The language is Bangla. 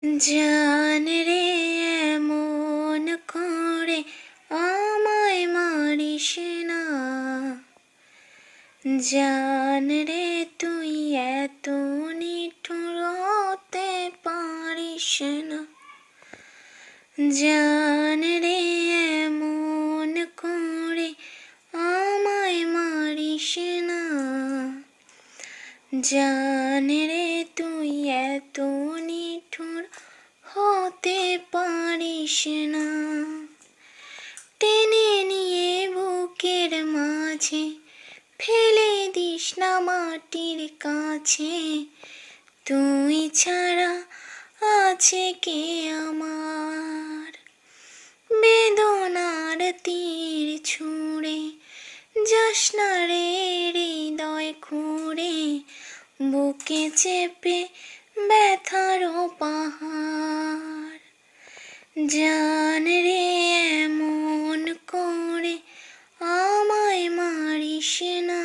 জান রে এমন করে আমায় মারিস না, জান রে তুই এত নিঠুর হতে পারিস না। জান রে এমন করে আমায় মারিস না, জান রে তুই এত নিঠুর হতে পারিস না। টেনে নিয়ে বুকের মাঝে ফেলে দিস না মাটির কাছে, তুই ছাড়া আছে কে আমার। বেদনার তীর ছুঁড়ে যাস না রে হৃদয় খুঁড়ে, বুকে চেপে ব্যথার পাহাড়। জান রে এমন করে আমায় মারিস না,